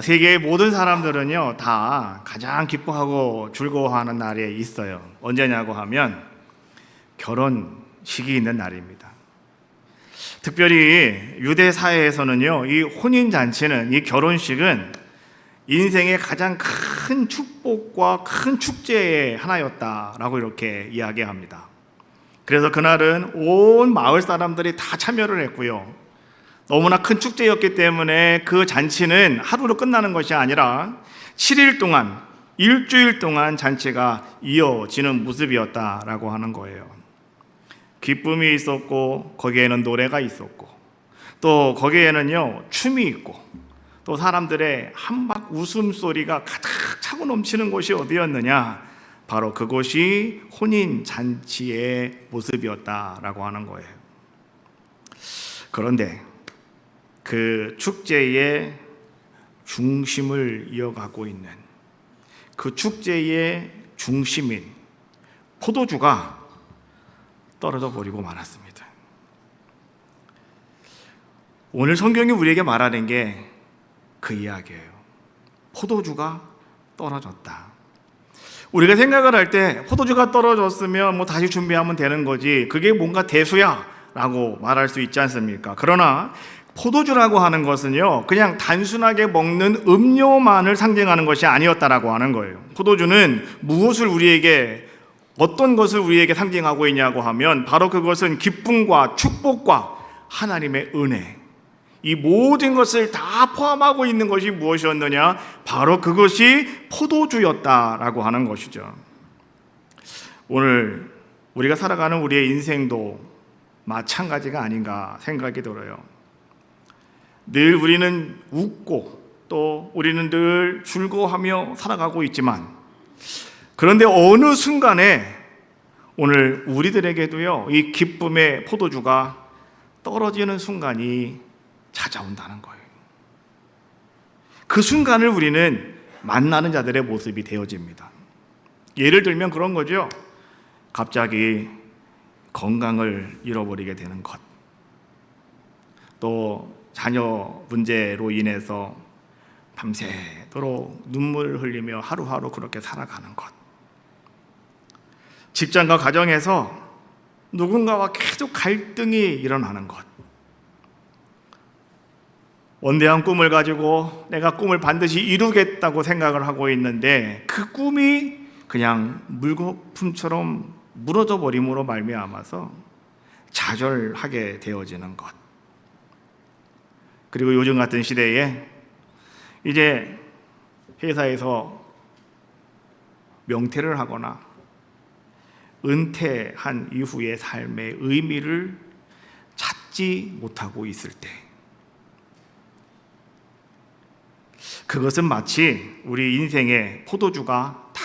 세계의 모든 사람들은요 다 가장 기뻐하고 즐거워하는 날이 있어요. 언제냐고 하면 결혼식이 있는 날입니다. 특별히 유대 사회에서는요 이 혼인잔치는, 이 결혼식은 인생의 가장 큰 축복과 큰 축제의 하나였다라고 이렇게 이야기합니다. 그래서 그날은 온 마을 사람들이 다 참여를 했고요, 너무나 큰 축제였기 때문에 그 잔치는 하루로 끝나는 것이 아니라 7일 동안, 일주일 동안 잔치가 이어지는 모습이었다라고 하는 거예요. 기쁨이 있었고, 거기에는 노래가 있었고, 또 거기에는요 춤이 있고, 또 사람들의 한박 웃음소리가 가득 차고 넘치는 곳이 어디였느냐? 바로 그곳이 혼인잔치의 모습이었다라고 하는 거예요. 그런데 그 축제의 중심을 이어가고 있는, 그 축제의 중심인 포도주가 떨어져 버리고 말았습니다. 오늘 성경이 우리에게 말하는 게 그 이야기예요. 포도주가 떨어졌다. 우리가 생각을 할 때 포도주가 떨어졌으면 뭐 다시 준비하면 되는 거지, 그게 뭔가 대수야 라고 말할 수 있지 않습니까? 그러나 포도주라고 하는 것은요 그냥 단순하게 먹는 음료만을 상징하는 것이 아니었다라고 하는 거예요. 포도주는 무엇을 우리에게, 어떤 것을 우리에게 상징하고 있냐고 하면 바로 그것은 기쁨과 축복과 하나님의 은혜, 이 모든 것을 다 포함하고 있는 것이 무엇이었느냐? 바로 그것이 포도주였다라고 하는 것이죠. 오늘 우리가 살아가는 우리의 인생도 마찬가지가 아닌가 생각이 들어요. 늘 우리는 웃고, 또 우리는 늘 즐거워하며 살아가고 있지만, 그런데 어느 순간에 오늘 우리들에게도요 이 기쁨의 포도주가 떨어지는 순간이 찾아온다는 거예요. 그 순간을 우리는 만나는 자들의 모습이 되어집니다. 예를 들면 그런 거죠. 갑자기 건강을 잃어버리게 되는 것, 또 자녀 문제로 인해서 밤새도록 눈물을 흘리며 하루하루 그렇게 살아가는 것, 직장과 가정에서 누군가와 계속 갈등이 일어나는 것, 원대한 꿈을 가지고 내가 꿈을 반드시 이루겠다고 생각을 하고 있는데 그 꿈이 그냥 물거품처럼 무너져 버림으로 말미암아서 좌절하게 되어지는 것. 그리고 요즘 같은 시대에 이제 회사에서 명퇴를 하거나 은퇴한 이후의 삶의 의미를 찾지 못하고 있을 때, 그것은 마치 우리 인생의 포도주가 다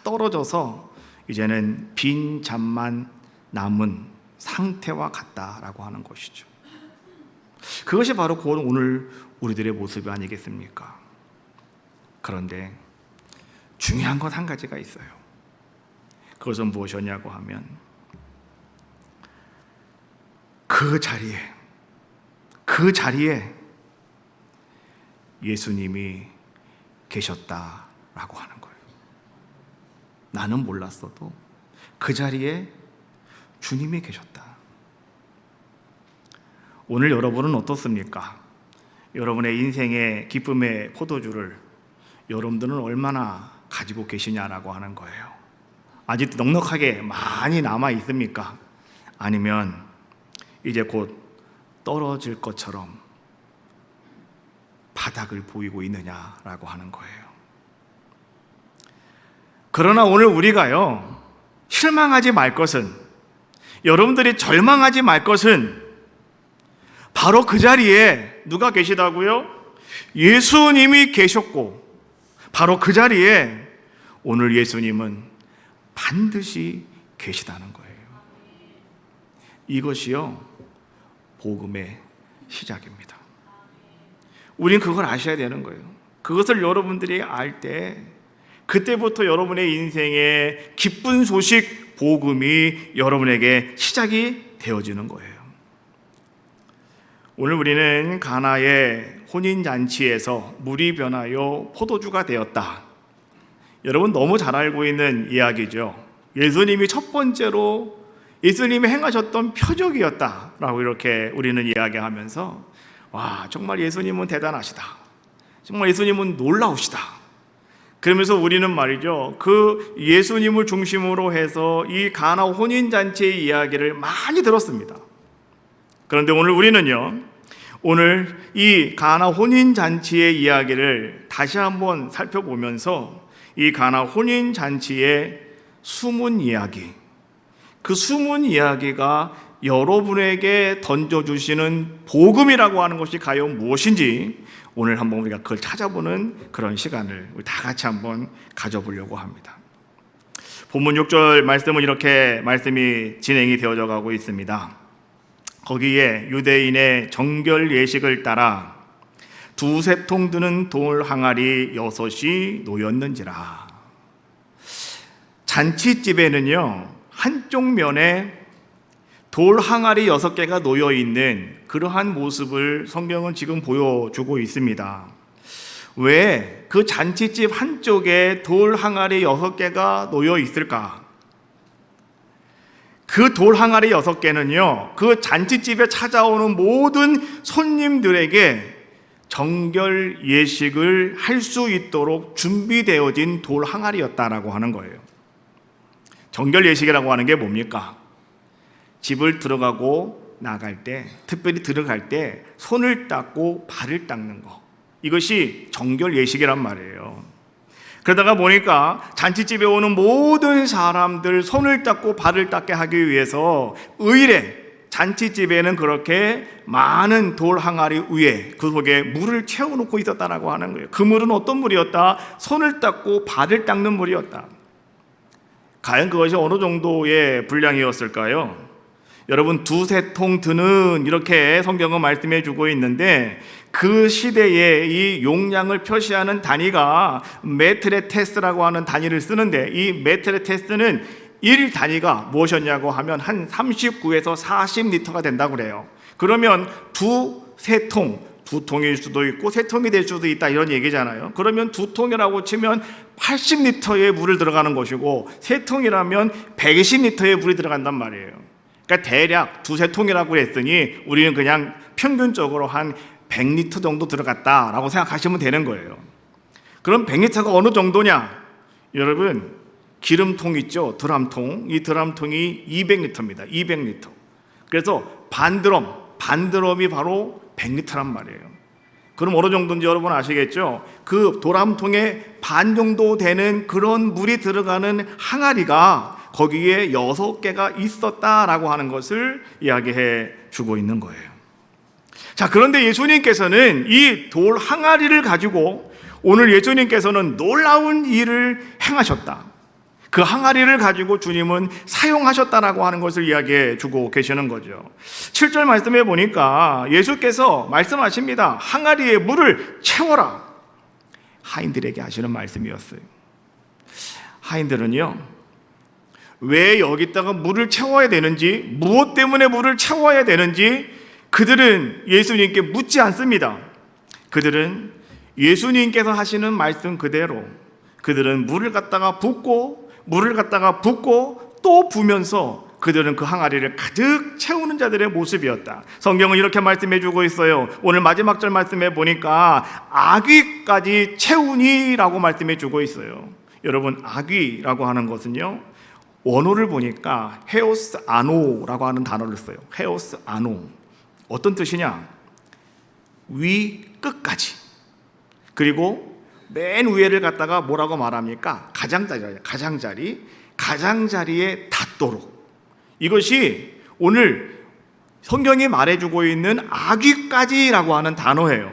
떨어져서 이제는 빈 잔만 남은 상태와 같다라고 하는 것이죠. 그것이 바로 오늘 우리들의 모습이 아니겠습니까? 그런데 중요한 것 한 가지가 있어요. 그것은 무엇이었냐고 하면 그 자리에 예수님이 계셨다라고 하는 거예요. 나는 몰랐어도 그 자리에 주님이 계셨다. 오늘 여러분은 어떻습니까? 여러분의 인생의 기쁨의 포도주를 여러분들은 얼마나 가지고 계시냐라고 하는 거예요. 아직도 넉넉하게 많이 남아 있습니까? 아니면 이제 곧 떨어질 것처럼 바닥을 보이고 있느냐라고 하는 거예요. 그러나 오늘 우리가요 실망하지 말 것은, 여러분들이 절망하지 말 것은 바로 그 자리에 누가 계시다고요? 예수님이 계셨고, 바로 그 자리에 오늘 예수님은 반드시 계시다는 거예요. 이것이요 복음의 시작입니다. 우린 그걸 아셔야 되는 거예요. 그것을 여러분들이 알 때 그때부터 여러분의 인생의 기쁜 소식, 복음이 여러분에게 시작이 되어지는 거예요. 오늘 우리는 가나의 혼인잔치에서 물이 변하여 포도주가 되었다. 여러분 너무 잘 알고 있는 이야기죠. 예수님이 첫 번째로 예수님이 행하셨던 표적이었다라고 이렇게 우리는 이야기하면서 와, 정말 예수님은 대단하시다. 정말 예수님은 놀라우시다. 그러면서 우리는 말이죠, 그 예수님을 중심으로 해서 이 가나 혼인잔치의 이야기를 많이 들었습니다. 그런데 오늘 우리는요, 오늘 이 가나 혼인잔치의 이야기를 다시 한번 살펴보면서 이 가나 혼인잔치의 숨은 이야기, 그 숨은 이야기가 여러분에게 던져주시는 복음이라고 하는 것이 과연 무엇인지 오늘 한번 우리가 그걸 찾아보는 그런 시간을 우리 다 같이 한번 가져보려고 합니다. 본문 6절 말씀은 이렇게 말씀이 진행이 되어져 가고 있습니다. 거기에 유대인의 정결 예식을 따라 두세 통 드는 돌 항아리 6이 놓였는지라. 잔치집에는요, 한쪽 면에 돌 항아리 6개가 놓여 있는 그러한 모습을 성경은 지금 보여주고 있습니다. 왜 그 잔치집 한쪽에 돌 항아리 6개가 놓여 있을까? 그 돌 항아리 6개는요, 그 잔치집에 찾아오는 모든 손님들에게 정결 예식을 할 수 있도록 준비되어진 돌 항아리였다라고 하는 거예요. 정결 예식이라고 하는 게 뭡니까? 집을 들어가고 나갈 때, 특별히 들어갈 때 손을 닦고 발을 닦는 거, 이것이 정결 예식이란 말이에요. 그러다가 보니까 잔치집에 오는 모든 사람들 손을 닦고 발을 닦게 하기 위해서 의례 잔치집에는 그렇게 많은 돌 항아리 위에 그 속에 물을 채워놓고 있었다라고 하는 거예요. 그 물은 어떤 물이었다? 손을 닦고 발을 닦는 물이었다. 과연 그것이 어느 정도의 분량이었을까요? 여러분, 두세 통 드는 이렇게 성경은 말씀해 주고 있는데 그 시대에 이 용량을 표시하는 단위가 메트레테스라고 하는 단위를 쓰는데 이 메트레테스는 1 단위가 무엇이었냐고 하면 한 39에서 40리터가 된다고 그래요. 그러면 두세 통, 2통일 수도 있고 3통이 될 수도 있다 이런 얘기잖아요. 그러면 2통이라고 치면 80리터의 물을 들어가는 것이고 3통이라면 120리터의 물이 들어간단 말이에요. 그러니까 대략 두세 통이라고 했더니 우리는 그냥 평균적으로 한 100리터 정도 들어갔다라고 생각하시면 되는 거예요. 그럼 100리터가 어느 정도냐? 여러분, 기름통 있죠? 드럼통. 이 드럼통이 200리터입니다. 200리터. 그래서 반드럼이 바로 100리터란 말이에요. 그럼 어느 정도인지 여러분 아시겠죠? 그 도람통에 반 정도 되는 그런 물이 들어가는 항아리가 거기에 6개가 있었다라고 하는 것을 이야기해 주고 있는 거예요. 자, 그런데 예수님께서는 이 돌 항아리를 가지고 오늘 예수님께서는 놀라운 일을 행하셨다. 그 항아리를 가지고 주님은 사용하셨다라고 하는 것을 이야기해 주고 계시는 거죠. 7절 말씀해 보니까 예수께서 말씀하십니다. 항아리에 물을 채워라. 하인들에게 하시는 말씀이었어요. 하인들은요, 왜 여기다가 물을 채워야 되는지, 무엇 때문에 물을 채워야 되는지 그들은 예수님께 묻지 않습니다. 그들은 예수님께서 하시는 말씀 그대로 그들은 물을 갖다가 붓고 또 부면서 그들은 그 항아리를 가득 채우는 자들의 모습이었다. 성경은 이렇게 말씀해 주고 있어요. 오늘 마지막 절 말씀해 보니까 아귀까지 채우니라고 말씀해 주고 있어요. 여러분, 아귀라고 하는 것은요, 원어를 보니까 헤오스 아노라고 하는 단어를 써요. 헤오스 아노. 어떤 뜻이냐? 위 끝까지. 그리고 맨 위에를 갖다가 뭐라고 말합니까? 가장자리에 닿도록. 이것이 오늘 성경이 말해주고 있는 아귀까지라고 하는 단어예요.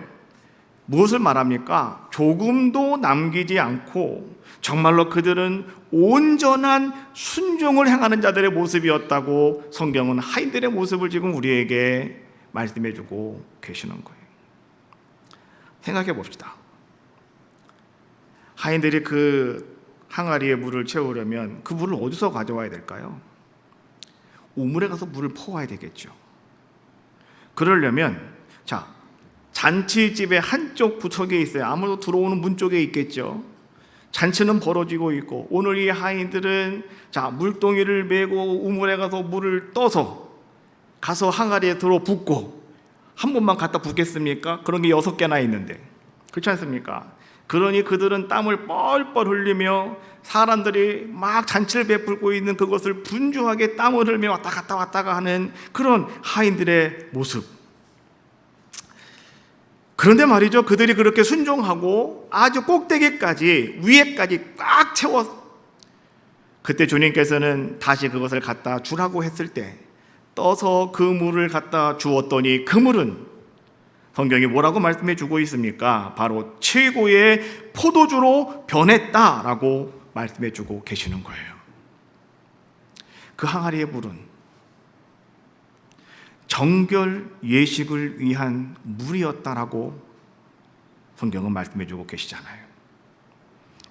무엇을 말합니까? 조금도 남기지 않고 정말로 그들은 온전한 순종을 행하는 자들의 모습이었다고 성경은 하인들의 모습을 지금 우리에게 말씀해주고 계시는 거예요. 생각해 봅시다. 하인들이 그 항아리에 물을 채우려면 그 물을 어디서 가져와야 될까요? 우물에 가서 물을 퍼와야 되겠죠. 그러려면 자, 잔치집의 한쪽 구석에 있어요. 아무래도 들어오는 문 쪽에 있겠죠. 잔치는 벌어지고 있고, 오늘 이 하인들은 물동이를 메고 우물에 가서 물을 떠서 가서 항아리에 들어 붓고, 한 번만 갖다 붓겠습니까? 그런 게 6개나 있는데, 그렇지 않습니까? 그러니 그들은 땀을 뻘뻘 흘리며 사람들이 막 잔치를 베풀고 있는 그것을 분주하게 땀을 흘리며 왔다 갔다 하는 그런 하인들의 모습. 그런데 말이죠, 그들이 그렇게 순종하고 아주 꼭대기까지, 위에까지 꽉 채워, 그때 주님께서는 다시 그것을 갖다 주라고 했을 때 떠서 그 물을 갖다 주었더니 그 물은 성경이 뭐라고 말씀해 주고 있습니까? 바로 최고의 포도주로 변했다라고 말씀해 주고 계시는 거예요. 그 항아리의 물은 정결 예식을 위한 물이었다라고 성경은 말씀해 주고 계시잖아요.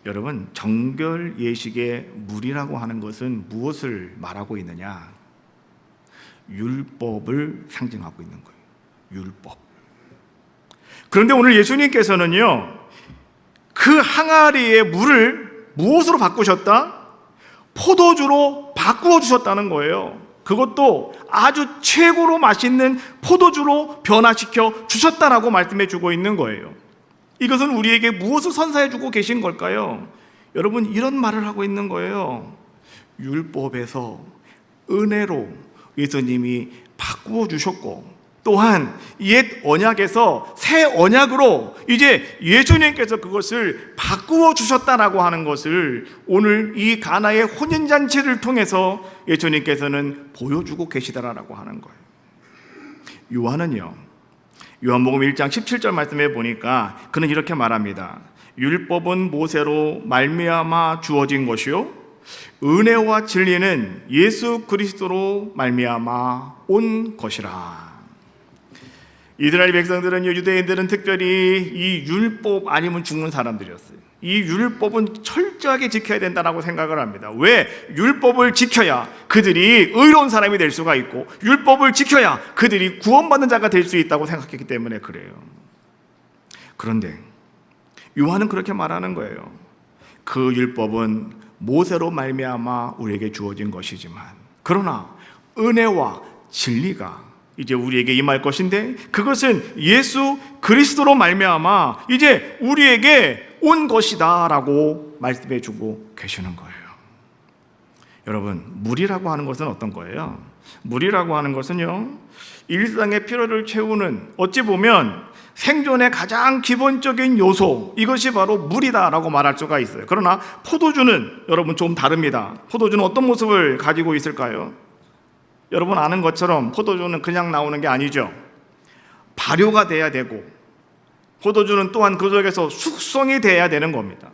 여러분, 정결 예식의 물이라고 하는 것은 무엇을 말하고 있느냐? 율법을 상징하고 있는 거예요. 율법. 그런데 오늘 예수님께서는요, 그 항아리의 물을 무엇으로 바꾸셨다? 포도주로 바꾸어 주셨다는 거예요. 그것도 아주 최고로 맛있는 포도주로 변화시켜 주셨다라고 말씀해 주고 있는 거예요. 이것은 우리에게 무엇을 선사해 주고 계신 걸까요? 여러분, 이런 말을 하고 있는 거예요. 율법에서 은혜로 예수님이 바꾸어 주셨고, 또한 옛 언약에서 새 언약으로 이제 예수님께서 그것을 바꾸어 주셨다라고 하는 것을 오늘 이 가나의 혼인잔치를 통해서 예수님께서는 보여주고 계시다라고 하는 거예요. 요한은요, 요한복음 1장 17절 말씀에 보니까 그는 이렇게 말합니다. 율법은 모세로 말미암아 주어진 것이요, 은혜와 진리는 예수 그리스도로 말미암아 온 것이라. 이스라엘 백성들은, 유대인들은 특별히 이 율법 아니면 죽는 사람들이었어요. 이 율법은 철저하게 지켜야 된다고 생각을 합니다. 왜? 율법을 지켜야 그들이 의로운 사람이 될 수가 있고, 율법을 지켜야 그들이 구원받는 자가 될 수 있다고 생각했기 때문에 그래요. 그런데 요한은 그렇게 말하는 거예요. 그 율법은 모세로 말미암아 우리에게 주어진 것이지만, 그러나 은혜와 진리가 이제 우리에게 임할 것인데, 그것은 예수 그리스도로 말미암아 이제 우리에게 온 것이다 라고 말씀해 주고 계시는 거예요. 여러분, 물이라고 하는 것은 어떤 거예요? 물이라고 하는 것은요, 일상의 필요를 채우는, 어찌 보면 생존의 가장 기본적인 요소, 이것이 바로 물이다라고 말할 수가 있어요. 그러나 포도주는 여러분 좀 다릅니다. 포도주는 어떤 모습을 가지고 있을까요? 여러분 아는 것처럼 포도주는 그냥 나오는 게 아니죠. 발효가 돼야 되고, 포도주는 또한 그 속에서 숙성이 돼야 되는 겁니다.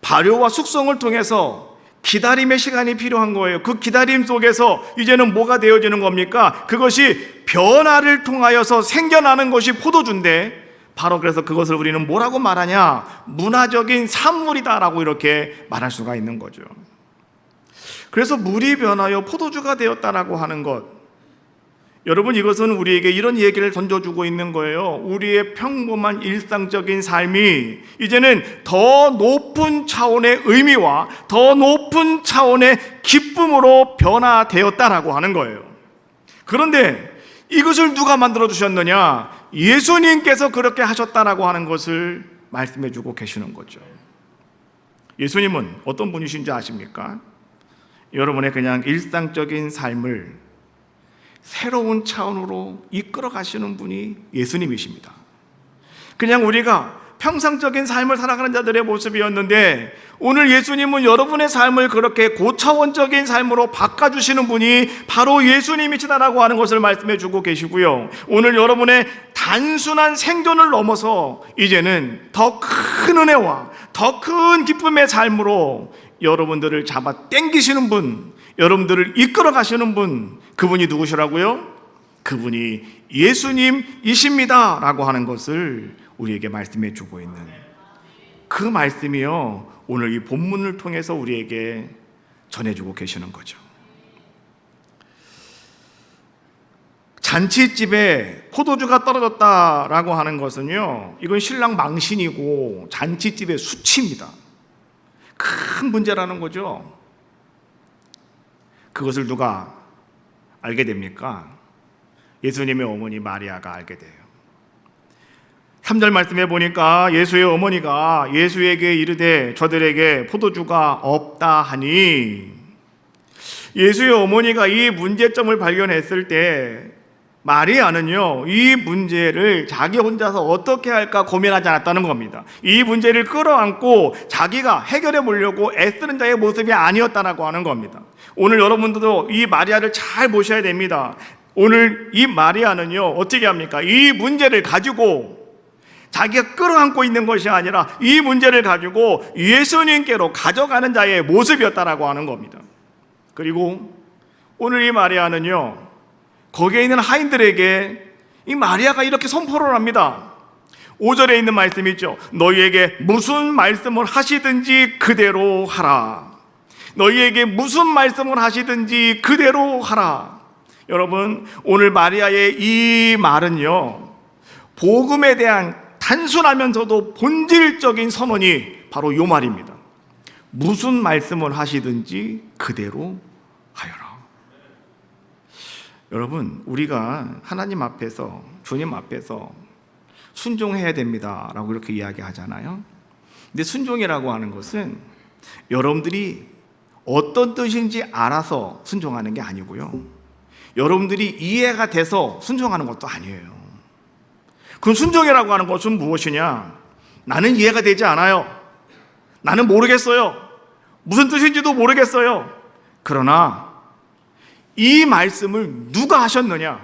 발효와 숙성을 통해서 기다림의 시간이 필요한 거예요. 그 기다림 속에서 이제는 뭐가 되어지는 겁니까? 그것이 변화를 통하여서 생겨나는 것이 포도주인데, 바로 그래서 그것을 우리는 뭐라고 말하냐? 문화적인 산물이다라고 이렇게 말할 수가 있는 거죠. 그래서 물이 변하여 포도주가 되었다라고 하는 것, 여러분, 이것은 우리에게 이런 얘기를 던져주고 있는 거예요. 우리의 평범한 일상적인 삶이 이제는 더 높은 차원의 의미와 더 높은 차원의 기쁨으로 변화되었다라고 하는 거예요. 그런데 이것을 누가 만들어 주셨느냐? 예수님께서 그렇게 하셨다라고 하는 것을 말씀해 주고 계시는 거죠. 예수님은 어떤 분이신지 아십니까? 여러분의 그냥 일상적인 삶을 새로운 차원으로 이끌어 가시는 분이 예수님이십니다. 그냥 우리가 평상적인 삶을 살아가는 자들의 모습이었는데, 오늘 예수님은 여러분의 삶을 그렇게 고차원적인 삶으로 바꿔주시는 분이 바로 예수님이시다라고 하는 것을 말씀해 주고 계시고요, 오늘 여러분의 단순한 생존을 넘어서 이제는 더 큰 은혜와 더 큰 기쁨의 삶으로 여러분들을 잡아 당기시는 분, 여러분들을 이끌어 가시는 분, 그분이 누구시라고요? 그분이 예수님이십니다 라고 하는 것을 우리에게 말씀해 주고 있는 그 말씀이요, 오늘 이 본문을 통해서 우리에게 전해주고 계시는 거죠. 잔치집에 포도주가 떨어졌다라고 하는 것은요, 이건 신랑 망신이고 잔치집의 수치입니다. 큰 문제라는 거죠. 그것을 누가 알게 됩니까? 예수님의 어머니 마리아가 알게 돼요. 3절 말씀에 보니까 예수의 어머니가 예수에게 이르되 저들에게 포도주가 없다 하니, 예수의 어머니가 이 문제점을 발견했을 때 마리아는요, 이 문제를 자기 혼자서 어떻게 할까 고민하지 않았다는 겁니다. 이 문제를 끌어안고 자기가 해결해 보려고 애쓰는 자의 모습이 아니었다라고 하는 겁니다. 오늘 여러분들도 이 마리아를 잘 보셔야 됩니다. 오늘 이 마리아는요, 어떻게 합니까? 이 문제를 가지고 자기가 끌어안고 있는 것이 아니라 이 문제를 가지고 예수님께로 가져가는 자의 모습이었다라고 하는 겁니다. 그리고 오늘 이 마리아는요, 거기에 있는 하인들에게 이 마리아가 이렇게 선포를 합니다. 5절에 있는 말씀이 있죠. 너희에게 무슨 말씀을 하시든지 그대로 하라. 너희에게 무슨 말씀을 하시든지 그대로 하라. 여러분, 오늘 마리아의 이 말은요, 복음에 대한 단순하면서도 본질적인 선언이 바로 이 말입니다. 무슨 말씀을 하시든지 그대로 하여라. 여러분, 우리가 하나님 앞에서, 주님 앞에서 순종해야 됩니다 라고 이렇게 이야기하잖아요. 근데 순종이라고 하는 것은 여러분들이 어떤 뜻인지 알아서 순종하는 게 아니고요, 여러분들이 이해가 돼서 순종하는 것도 아니에요. 그럼 순종이라고 하는 것은 무엇이냐? 나는 이해가 되지 않아요. 나는 모르겠어요. 무슨 뜻인지도 모르겠어요. 그러나 이 말씀을 누가 하셨느냐,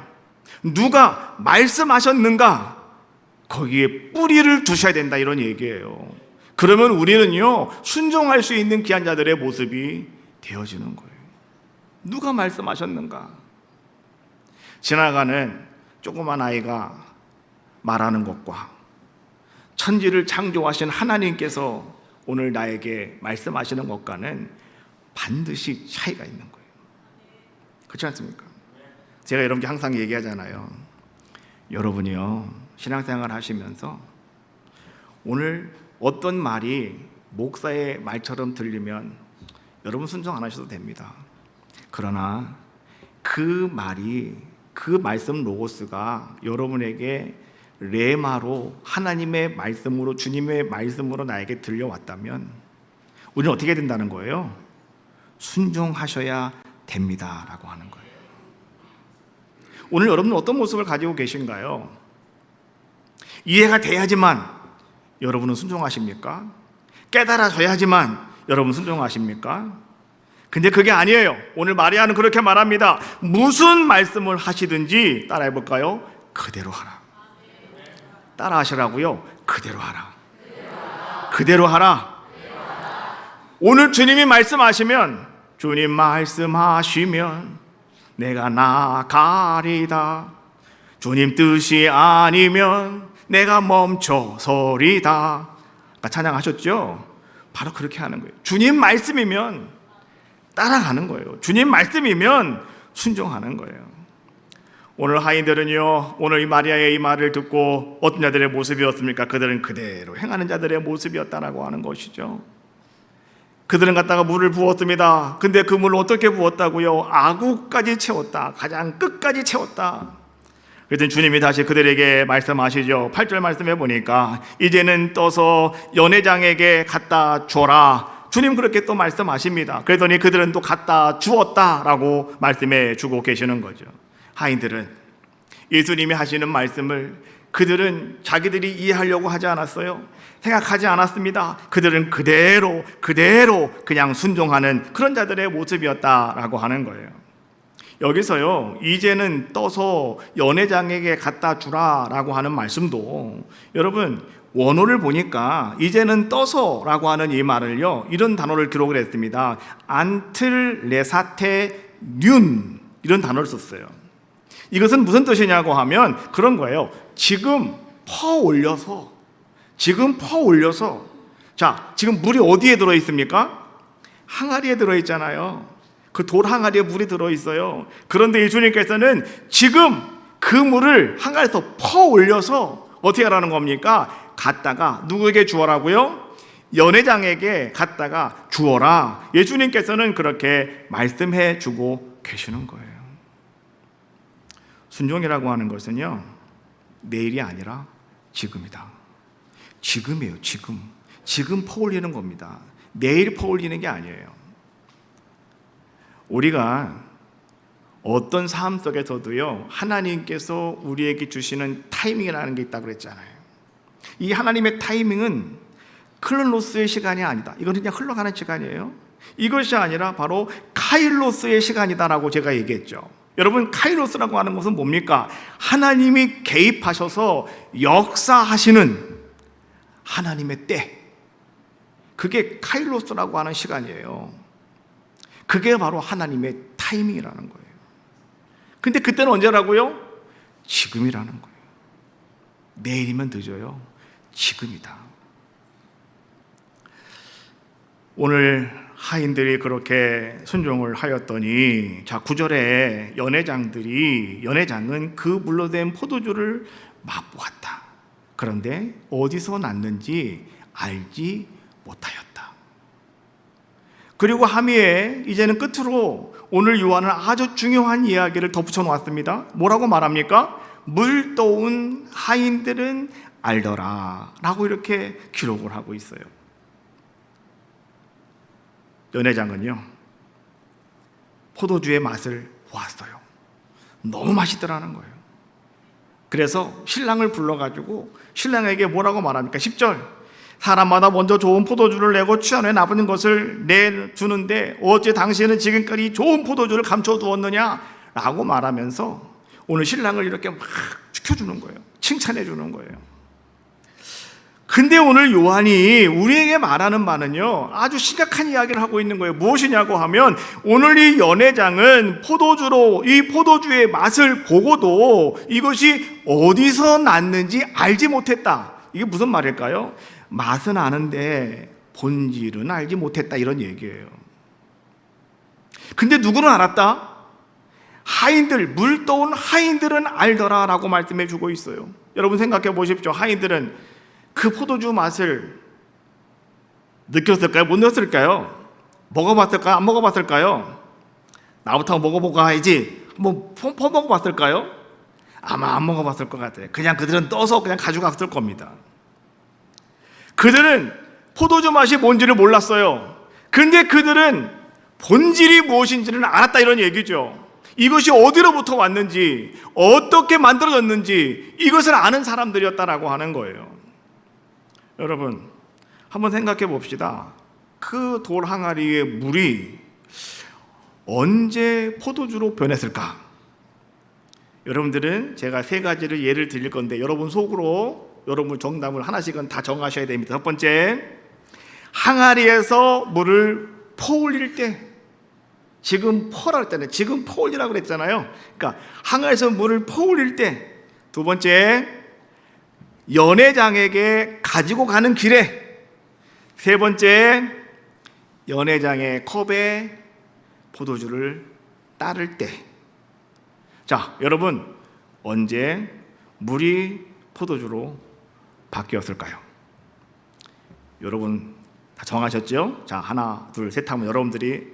누가 말씀하셨는가, 거기에 뿌리를 두셔야 된다, 이런 얘기예요. 그러면 우리는요, 순종할 수 있는 귀한 자들의 모습이 되어지는 거예요. 누가 말씀하셨는가? 지나가는 조그만 아이가 말하는 것과 천지를 창조하신 하나님께서 오늘 나에게 말씀하시는 것과는 반드시 차이가 있는 거예요. 그렇지 않습니까? 제가 여러분께 항상 얘기하잖아요. 여러분이요, 신앙생활 하시면서 오늘 어떤 말이 목사의 말처럼 들리면 여러분 순종 안 하셔도 됩니다. 그러나 그 말이, 그 말씀 로고스가 여러분에게 레마로, 하나님의 말씀으로, 주님의 말씀으로 나에게 들려왔다면 우리는 어떻게 된다는 거예요? 순종하셔야 됩니다 라고 하는 거예요. 오늘 여러분은 어떤 모습을 가지고 계신가요? 이해가 돼야지만 여러분은 순종하십니까? 깨달아져야지만 여러분 순종하십니까? 근데 그게 아니에요. 오늘 마리아는 그렇게 말합니다. 무슨 말씀을 하시든지, 따라해볼까요? 그대로 하라. 따라하시라고요? 그대로 하라. 그대로 하라. 오늘 주님이 말씀하시면, 주님 말씀하시면 내가 나가리다. 주님 뜻이 아니면 내가 멈춰서리다. 아까 찬양하셨죠? 바로 그렇게 하는 거예요. 주님 말씀이면 따라가는 거예요. 주님 말씀이면 순종하는 거예요. 오늘 하인들은요, 오늘 이 마리아의 이 말을 듣고 어떤 자들의 모습이었습니까? 그들은 그대로 행하는 자들의 모습이었다라고 하는 것이죠. 그들은 갖다가 물을 부었습니다. 근데 그 물을 어떻게 부었다고요? 아구까지 채웠다. 가장 끝까지 채웠다. 그랬더니 주님이 다시 그들에게 말씀하시죠. 8절 말씀해 보니까 이제는 떠서 연회장에게 갖다 줘라. 주님 그렇게 또 말씀하십니다. 그랬더니 그들은 또 갖다 주었다라고 말씀해 주고 계시는 거죠. 하인들은 예수님이 하시는 말씀을 그들은 자기들이 이해하려고 하지 않았어요. 생각하지 않았습니다. 그들은 그대로 그냥 순종하는 그런 자들의 모습이었다라고 하는 거예요. 여기서요, 이제는 떠서 연회장에게 갖다 주라라고 하는 말씀도 여러분 원어를 보니까 이제는 떠서라고 하는 이 말을요, 이런 단어를 기록을 했습니다. 안틀레사테 륜, 이런 단어를 썼어요. 이것은 무슨 뜻이냐고 하면 그런 거예요. 지금 퍼 올려서, 자, 지금 물이 어디에 들어있습니까? 항아리에 들어있잖아요. 그 돌 항아리에 물이 들어있어요. 그런데 이 주님께서는 지금 그 물을 한가에서 퍼 올려서 어떻게 하라는 겁니까? 갖다가 누구에게 주어라고요? 연회장에게 갖다가 주어라. 예수님께서는 그렇게 말씀해 주고 계시는 거예요. 순종이라고 하는 것은요, 내일이 아니라 지금이다. 지금이에요. 지금 퍼올리는 겁니다. 내일 퍼올리는 게 아니에요. 우리가 어떤 삶 속에서도요, 하나님께서 우리에게 주시는 타이밍이라는 게 있다고 그랬잖아요. 이 하나님의 타이밍은 클로노스의 시간이 아니다. 이건 그냥 흘러가는 시간이에요. 이것이 아니라 바로 카이로스의 시간이다라고 제가 얘기했죠. 여러분, 카이로스라고 하는 것은 뭡니까? 하나님이 개입하셔서 역사하시는 하나님의 때, 그게 카이로스라고 하는 시간이에요. 그게 바로 하나님의 타이밍이라는 거예요. 근데 그때는 언제라고요? 지금이라는 거예요. 내일이면 늦어요. 지금이다. 오늘 하인들이 그렇게 순종을 하였더니, 자, 9절에 연회장은 그 물로 된 포도주를 맛보았다. 그런데 어디서 났는지 알지 못하였다. 그리고 하미에 이제는 끝으로 오늘 요한은 아주 중요한 이야기를 덧붙여 놓았습니다. 뭐라고 말합니까? 물 떠온 하인들은 알더라 라고 이렇게 기록을 하고 있어요. 연회장은요, 포도주의 맛을 보았어요. 너무 맛있더라는 거예요. 그래서 신랑을 불러가지고 신랑에게 뭐라고 말합니까? 10절, 사람마다 먼저 좋은 포도주를 내고 취한 후에 남은 것을 내주는데 어째 당신은 지금까지 좋은 포도주를 감춰두었느냐? 라고 말하면서 오늘 신랑을 이렇게 막 지켜주는 거예요. 칭찬해 주는 거예요. 근데 오늘 요한이 우리에게 말하는 바는요, 아주 심각한 이야기를 하고 있는 거예요. 무엇이냐고 하면, 오늘 이 연회장은 이 포도주의 맛을 보고도 이것이 어디서 났는지 알지 못했다. 이게 무슨 말일까요? 맛은 아는데 본질은 알지 못했다, 이런 얘기예요. 근데 누구는 알았다? 하인들, 물 떠온 하인들은 알더라 라고 말씀해 주고 있어요. 여러분 생각해 보십시오. 하인들은 그 포도주 맛을 느꼈을까요? 못 느꼈을까요? 먹어봤을까요? 안 먹어봤을까요? 나부터 먹어보고 가야지. 뭐 퍼먹어봤을까요? 아마 안 먹어봤을 것 같아요. 그냥 그들은 떠서 그냥 가져갔을 겁니다. 그들은 포도주 맛이 뭔지를 몰랐어요. 근데 그들은 본질이 무엇인지는 알았다, 이런 얘기죠. 이것이 어디로부터 왔는지, 어떻게 만들어졌는지 이것을 아는 사람들이었다라고 하는 거예요. 여러분, 한번 생각해 봅시다. 그 돌 항아리의 물이 언제 포도주로 변했을까? 여러분들은 제가 세 가지를 예를 드릴 건데, 여러분 속으로 여러분 정답을 하나씩은 다 정하셔야 됩니다. 첫 번째, 항아리에서 물을 퍼올릴 때, 지금 퍼할 때는 지금 퍼올리라고 그랬잖아요. 그러니까 항아리에서 물을 퍼올릴 때. 두 번째, 연회장에게 가지고 가는 길에. 세 번째, 연회장의 컵에 포도주를 따를 때. 자, 여러분, 언제 물이 포도주로 바뀌었을까요? 여러분 다 정하셨죠? 자, 하나, 둘, 셋 하면 여러분들이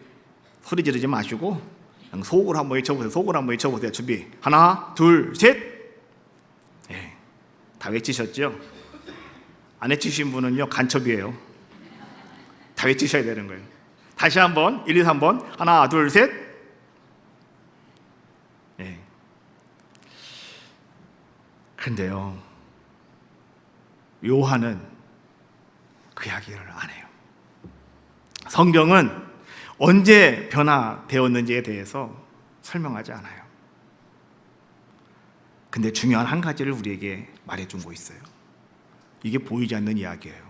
소리 지르지 마시고 그냥 속으로 한번 외쳐보세요. 속으로 한번 외쳐보세요. 준비. 하나, 둘, 셋. 네, 다 외치셨죠? 안 외치신 분은요, 간첩이에요. 다 외치셔야 되는 거예요. 다시 한번 1, 2, 3번. 하나, 둘, 셋. 네. 근데요, 요한은 그 이야기를 안 해요. 성경은 언제 변화되었는지에 대해서 설명하지 않아요. 근데 중요한 한 가지를 우리에게 말해주고 있어요. 이게 보이지 않는 이야기예요.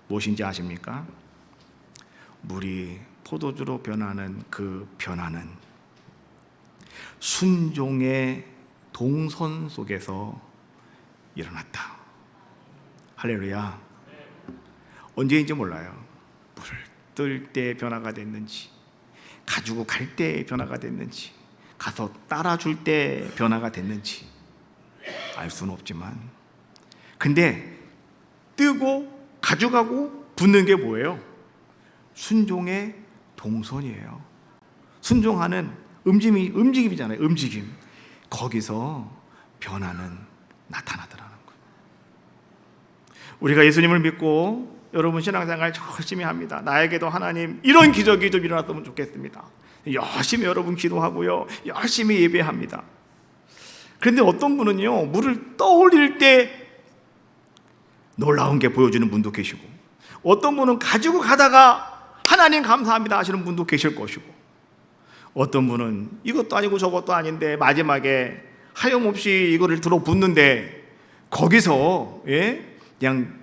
무엇인지 아십니까? 물이 포도주로 변하는 그 변화는 순종의 동선 속에서 일어났다. 할렐루야. 언제인지 몰라요. 물을 뜰 때 변화가 됐는지, 가지고 갈 때 변화가 됐는지, 가서 따라줄 때 변화가 됐는지 알 수는 없지만, 근데 뜨고 가져가고 붙는 게 뭐예요? 순종의 동선이에요. 순종하는 움직임이잖아요. 움직임. 거기서 변화는 나타나더라는 거예요. 우리가 예수님을 믿고 여러분 신앙생활 열심히 합니다. 나에게도 하나님 이런 기적이 좀 일어났으면 좋겠습니다. 열심히 여러분 기도하고요, 열심히 예배합니다. 그런데 어떤 분은요, 물을 떠올릴 때 놀라운 게 보여주는 분도 계시고, 어떤 분은 가지고 가다가 하나님 감사합니다 하시는 분도 계실 것이고, 어떤 분은 이것도 아니고 저것도 아닌데 마지막에 하염없이 이거를 들어붓는데 거기서 그냥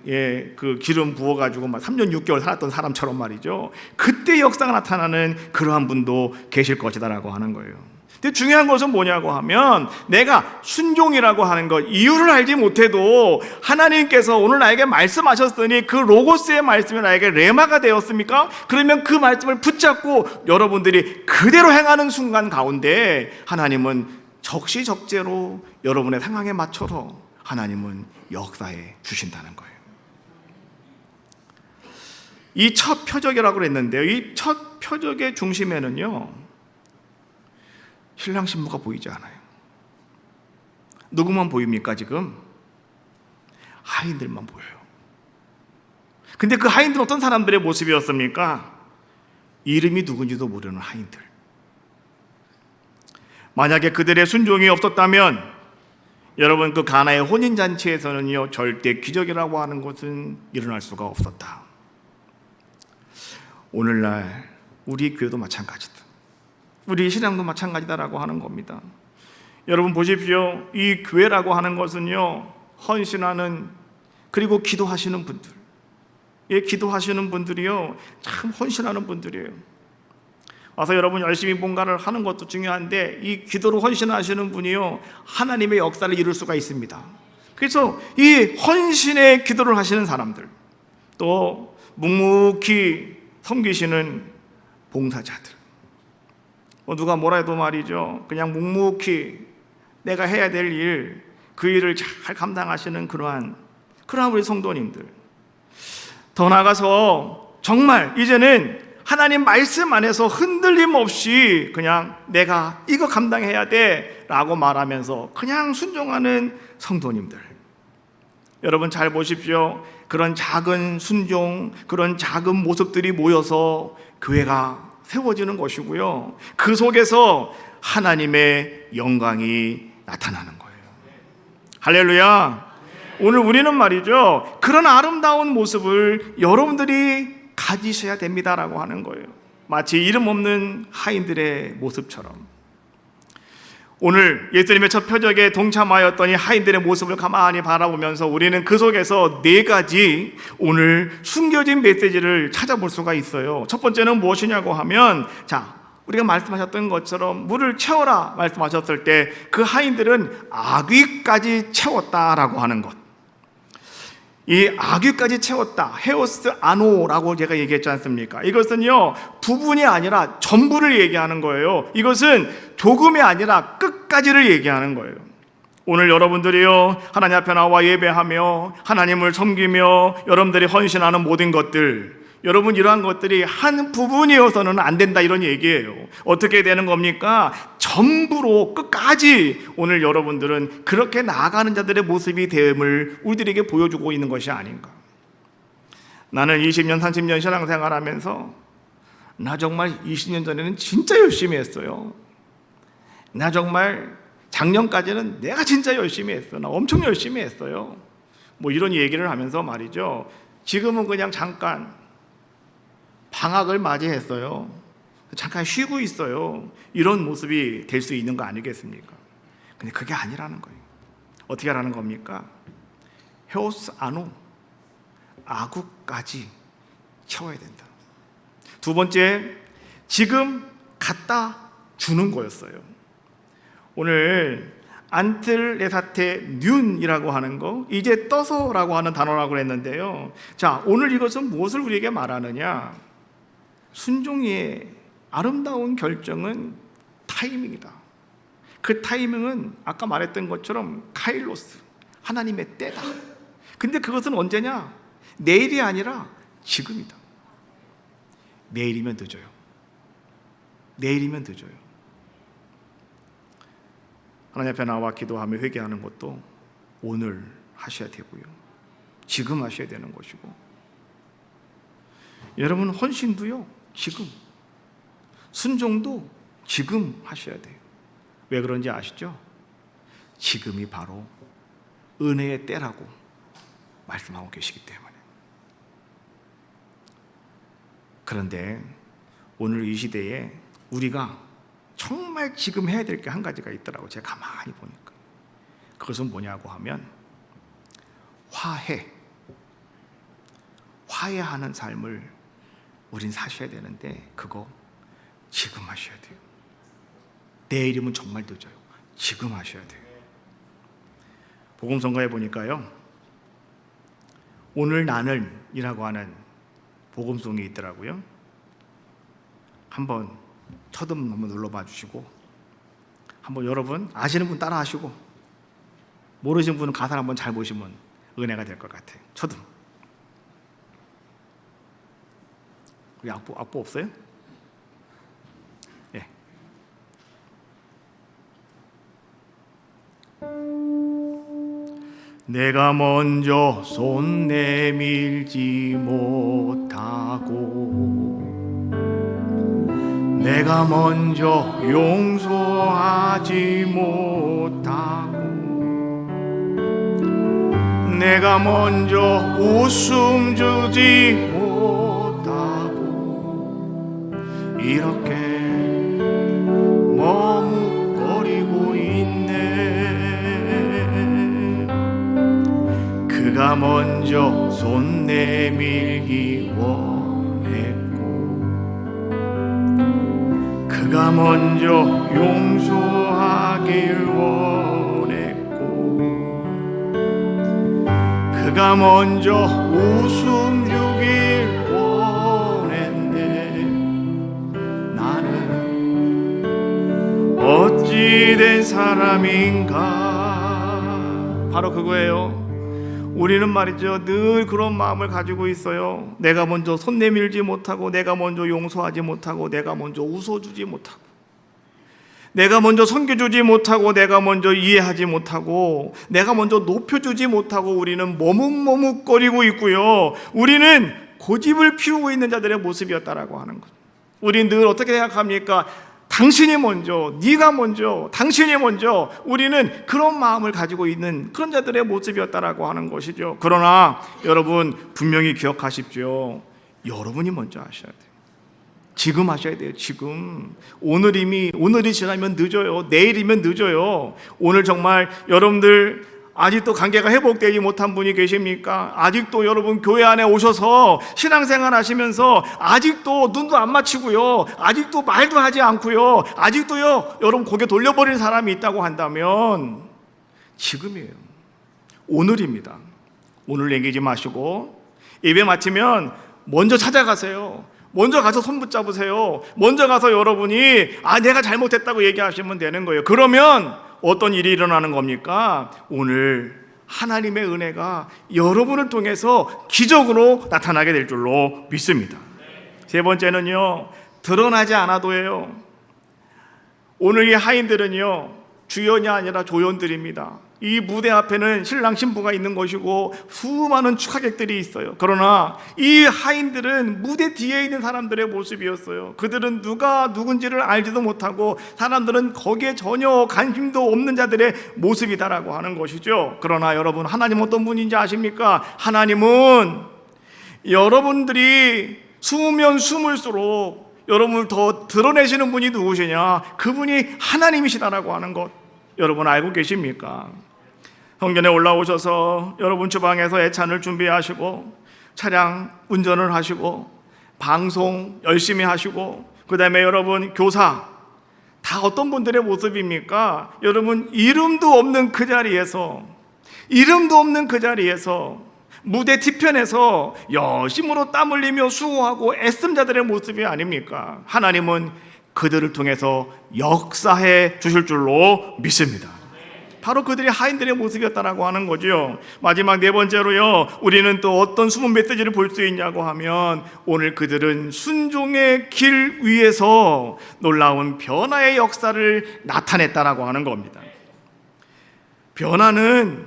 그 기름 부어가지고 막 3년 6개월 살았던 사람처럼 말이죠, 그때 역사가 나타나는 그러한 분도 계실 것이다라고 하는 거예요. 근데 중요한 것은 뭐냐고 하면, 내가 순종이라고 하는 것, 이유를 알지 못해도 하나님께서 오늘 나에게 말씀하셨으니 그 로고스의 말씀이 나에게 레마가 되었습니까? 그러면 그 말씀을 붙잡고 여러분들이 그대로 행하는 순간 가운데 하나님은 적시적재로 여러분의 상황에 맞춰서 하나님은 역사해 주신다는 거예요. 이 첫 표적이라고 그랬는데요, 이 첫 표적의 중심에는요, 신랑 신부가 보이지 않아요. 누구만 보입니까? 지금 하인들만 보여요. 근데 그 하인들은 어떤 사람들의 모습이었습니까? 이름이 누군지도 모르는 하인들. 만약에 그들의 순종이 없었다면 여러분, 그 가나의 혼인잔치에서는요, 절대 기적이라고 하는 것은 일어날 수가 없었다. 오늘날 우리 교회도 마찬가지다. 우리 신앙도 마찬가지다라고 하는 겁니다. 여러분 보십시오. 이 교회라고 하는 것은요, 헌신하는, 그리고 기도하시는 분들, 기도하시는 분들이요, 참 헌신하는 분들이에요. 와서 여러분 열심히 뭔가를 하는 것도 중요한데, 이 기도로 헌신하시는 분이요, 하나님의 역사를 이룰 수가 있습니다. 그래서 이 헌신의 기도를 하시는 사람들, 또 묵묵히 섬기시는 봉사자들, 누가 뭐라 해도 말이죠, 그냥 묵묵히 내가 해야 될 일, 그 일을 잘 감당하시는 그러한 우리 성도님들, 더 나아가서 정말 이제는 하나님 말씀 안에서 흔들림 없이 그냥 내가 이거 감당해야 돼 라고 말하면서 그냥 순종하는 성도님들, 여러분 잘 보십시오. 그런 작은 순종, 그런 작은 모습들이 모여서 교회가 세워지는 것이고요, 그 속에서 하나님의 영광이 나타나는 거예요. 할렐루야. 오늘 우리는 말이죠, 그런 아름다운 모습을 여러분들이 가지셔야 됩니다라고 하는 거예요. 마치 이름 없는 하인들의 모습처럼. 오늘 예수님의 첫 표적에 동참하였던 이 하인들의 모습을 가만히 바라보면서 우리는 그 속에서 4가지 오늘 숨겨진 메시지를 찾아볼 수가 있어요. 첫 번째는 무엇이냐고 하면, 우리가 말씀하셨던 것처럼 물을 채워라 말씀하셨을 때 그 하인들은 아귀까지 채웠다라고 하는 것. 이 아귀까지 채웠다, 헤오스 아노라고 제가 얘기했지 않습니까? 이것은요, 부분이 아니라 전부를 얘기하는 거예요. 이것은 조금이 아니라 끝까지를 얘기하는 거예요. 오늘 여러분들이요, 하나님 앞에 나와 예배하며 하나님을 섬기며 여러분들이 헌신하는 모든 것들, 여러분 이러한 것들이 한 부분이어서는 안 된다, 이런 얘기예요. 어떻게 되는 겁니까? 전부로 끝까지 오늘 여러분들은 그렇게 나아가는 자들의 모습이 됨을 우리들에게 보여주고 있는 것이 아닌가. 나는 20년 30년 신앙생활하면서 나 정말 20년 전에는 진짜 열심히 했어요. 나 정말 작년까지는 내가 진짜 열심히 했어. 나 엄청 열심히 했어요. 뭐 이런 얘기를 하면서 말이죠, 지금은 그냥 잠깐 방학을 맞이했어요. 잠깐 쉬고 있어요. 이런 모습이 될 수 있는 거 아니겠습니까? 근데 그게 아니라는 거예요. 어떻게 하라는 겁니까? 헤오스 아노, 아구까지 채워야 된다. 두 번째, 지금 갖다 주는 거였어요. 오늘 안틀레사테 �륜이라고 하는 거, 이제 떠서라고 하는 단어라고 했는데요. 오늘 이것은 무엇을 우리에게 말하느냐? 순종의 아름다운 결정은 타이밍이다. 그 타이밍은 아까 말했던 것처럼 카일로스, 하나님의 때다. 근데 그것은 언제냐? 내일이 아니라 지금이다. 내일이면 늦어요. 내일이면 늦어요. 하나님 앞에 나와 기도하며 회개하는 것도 오늘 하셔야 되고요, 지금 하셔야 되는 것이고, 여러분 헌신도요, 지금, 순종도 지금 하셔야 돼요. 왜 그런지 아시죠? 지금이 바로 은혜의 때라고 말씀하고 계시기 때문에. 그런데 오늘 이 시대에 우리가 정말 지금 해야 될 게 한 가지가 있더라고요. 제가 가만히 보니까. 그것은 뭐냐고 하면 화해하는 삶을 우린 사셔야 되는데 그거 지금 하셔야 돼요. 내일이면 정말 늦어요. 지금 하셔야 돼요. 복음성가에 보니까요, 오늘 나는 이라고 하는 복음송이 있더라고요. 한번 첫음 한번 눌러봐 주시고, 한번 여러분 아시는 분 따라 하시고, 모르시는 분은 가사를 한번 잘 보시면 은혜가 될 것 같아요. 첫음. 우리 악보 없어요? 예. 내가 먼저 손 내밀지 못하고, 내가 먼저 용서하지 못하고, 내가 먼저 웃음 주지 못하고, 이렇게 머뭇거리고 있네. 그가 먼저 손 내밀기 원했고, 그가 먼저 용서하길 원했고, 그가 먼저 웃음 주길 원했네. 나는 어찌된 사람인가. 바로 그거예요. 우리는 말이죠, 늘 그런 마음을 가지고 있어요. 내가 먼저 손 내밀지 못하고, 내가 먼저 용서하지 못하고, 내가 먼저 웃어주지 못하고, 내가 먼저 섬겨주지 못하고, 내가 먼저 이해하지 못하고, 내가 먼저 높여주지 못하고, 우리는 머뭇머뭇거리고 있고요, 우리는 고집을 피우고 있는 자들의 모습이었다라고 하는 것. 우리는 늘 어떻게 생각합니까? 당신이 먼저, 네가 먼저, 당신이 먼저. 우리는 그런 마음을 가지고 있는 그런 자들의 모습이었다라고 하는 것이죠. 그러나 여러분 분명히 기억하십시오. 여러분이 먼저 하셔야 돼요. 지금 하셔야 돼요. 지금. 오늘이 지나면 늦어요. 내일이면 늦어요. 오늘 정말 여러분들 아직도 관계가 회복되지 못한 분이 계십니까? 아직도 여러분 교회 안에 오셔서 신앙생활 하시면서 아직도 눈도 안 맞추고요, 아직도 말도 하지 않고요, 아직도요 여러분 고개 돌려버리는 사람이 있다고 한다면 지금이에요. 오늘입니다. 오늘 얘기지 마시고 예배 마치면 먼저 찾아가세요. 먼저 가서 손 붙잡으세요. 먼저 가서 여러분이 내가 잘못했다고 얘기하시면 되는 거예요. 그러면 어떤 일이 일어나는 겁니까? 오늘 하나님의 은혜가 여러분을 통해서 기적으로 나타나게 될 줄로 믿습니다. 세 번째는요, 드러나지 않아도예요. 오늘 이 하인들은요, 주연이 아니라 조연들입니다. 이 무대 앞에는 신랑 신부가 있는 것이고 수많은 축하객들이 있어요. 그러나 이 하인들은 무대 뒤에 있는 사람들의 모습이었어요. 그들은 누가 누군지를 알지도 못하고 사람들은 거기에 전혀 관심도 없는 자들의 모습이다라고 하는 것이죠. 그러나 여러분, 하나님 어떤 분인지 아십니까? 하나님은 여러분들이 숨으면 숨을수록 여러분을 더 드러내시는 분이 누구시냐? 그분이 하나님이시다라고 하는 것 여러분 알고 계십니까? 성전에 올라오셔서 여러분 주방에서 애찬을 준비하시고 차량 운전을 하시고 방송 열심히 하시고 그 다음에 여러분 교사 다 어떤 분들의 모습입니까? 여러분 이름도 없는 그 자리에서 무대 뒤편에서 열심으로 땀 흘리며 수고하고 애쓴 자들의 모습이 아닙니까? 하나님은 그들을 통해서 역사해 주실 줄로 믿습니다. 바로 그들이 하인들의 모습이었다라고 하는 거죠. 마지막 네 번째로요, 우리는 또 어떤 숨은 메시지를 볼 수 있냐고 하면 오늘 그들은 순종의 길 위에서 놀라운 변화의 역사를 나타냈다라고 하는 겁니다. 변화는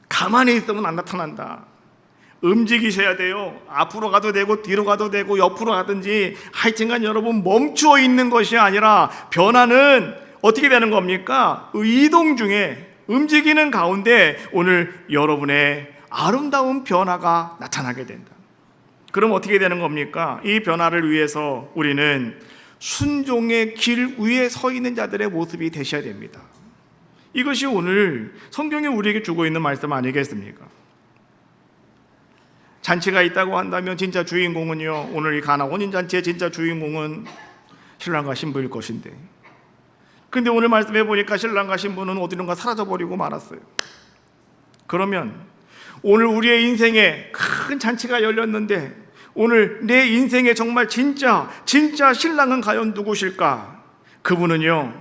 가만히 있으면 안 나타난다. 움직이셔야 돼요. 앞으로 가도 되고 뒤로 가도 되고 옆으로 가든지 하여튼간 여러분 멈추어 있는 것이 아니라 변화는 어떻게 되는 겁니까? 이동 중에 움직이는 가운데 오늘 여러분의 아름다운 변화가 나타나게 된다. 그럼 어떻게 되는 겁니까? 이 변화를 위해서 우리는 순종의 길 위에 서 있는 자들의 모습이 되셔야 됩니다. 이것이 오늘 성경이 우리에게 주고 있는 말씀 아니겠습니까? 잔치가 있다고 한다면 진짜 주인공은요, 오늘 이 가나 혼인잔치의 진짜 주인공은 신랑과 신부일 것인데, 근데 오늘 말씀해 보니까 신랑과 신부는 어디론가 사라져버리고 말았어요. 그러면 오늘 우리의 인생에 큰 잔치가 열렸는데 오늘 내 인생에 정말 진짜 신랑은 과연 누구실까? 그분은요,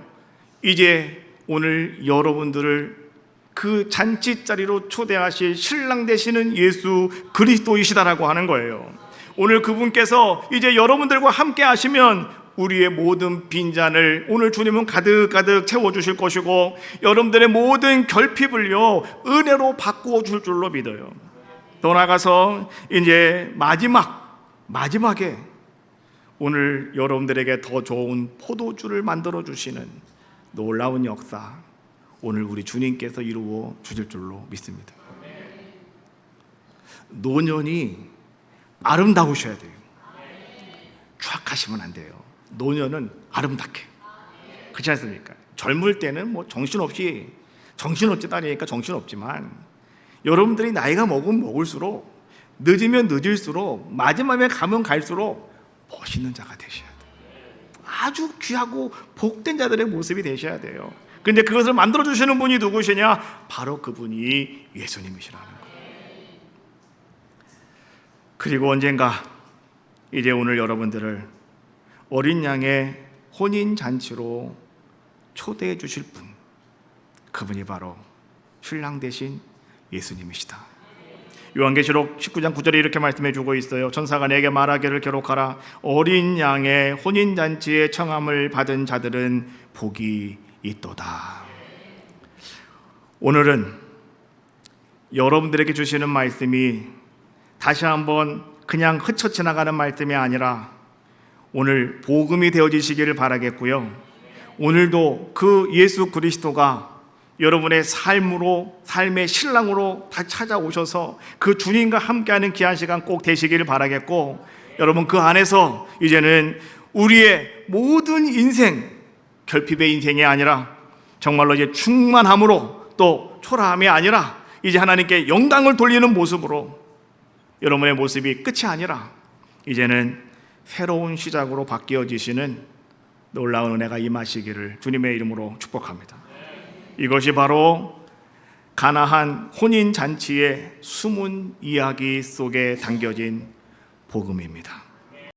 이제 오늘 여러분들을 그 잔치 자리로 초대하실 신랑 되시는 예수 그리스도이시다라고 하는 거예요. 오늘 그분께서 이제 여러분들과 함께 하시면 우리의 모든 빈잔을 오늘 주님은 가득가득 채워주실 것이고 여러분들의 모든 결핍을요 은혜로 바꾸어 줄 줄로 믿어요. 더 나아가서 이제 마지막에 오늘 여러분들에게 더 좋은 포도주를 만들어 주시는 놀라운 역사, 오늘 우리 주님께서 이루어 주실 줄로 믿습니다. 노년이 아름다우셔야 돼요. 추악하시면 안 돼요. 노년은 아름답게. 그렇지 않습니까? 젊을 때는 뭐 정신없이 다니니까 정신없지만 여러분들이 나이가 먹을수록 늦으면 늦을수록 마지막에 가면 갈수록 멋있는 자가 되셔야 돼요. 아주 귀하고 복된 자들의 모습이 되셔야 돼요. 그런데 그것을 만들어주시는 분이 누구시냐? 바로 그분이 예수님이시라는 거예요. 그리고 언젠가 이제 오늘 여러분들을 어린 양의 혼인잔치로 초대해 주실 분, 그분이 바로 신랑 되신 예수님이시다. 요한계시록 19장 9절에 이렇게 말씀해 주고 있어요. 천사가 내게 말하기를 기록하라. 어린 양의 혼인잔치의 청함을 받은 자들은 복이 있도다. 오늘은 여러분들에게 주시는 말씀이 다시 한번 그냥 흐쳐 지나가는 말씀이 아니라 오늘 복음이 되어지시기를 바라겠고요. 오늘도 그 예수 그리스도가 여러분의 삶의 신랑으로 다 찾아오셔서 그 주님과 함께하는 귀한 시간 꼭 되시기를 바라겠고, 여러분 그 안에서 이제는 우리의 모든 인생, 결핍의 인생이 아니라 정말로 이제 충만함으로 또 초라함이 아니라 이제 하나님께 영광을 돌리는 모습으로 여러분의 모습이 끝이 아니라 이제는 새로운 시작으로 바뀌어지시는 놀라운 은혜가 임하시기를 주님의 이름으로 축복합니다. 이것이 바로 가나안 혼인잔치의 숨은 이야기 속에 담겨진 복음입니다.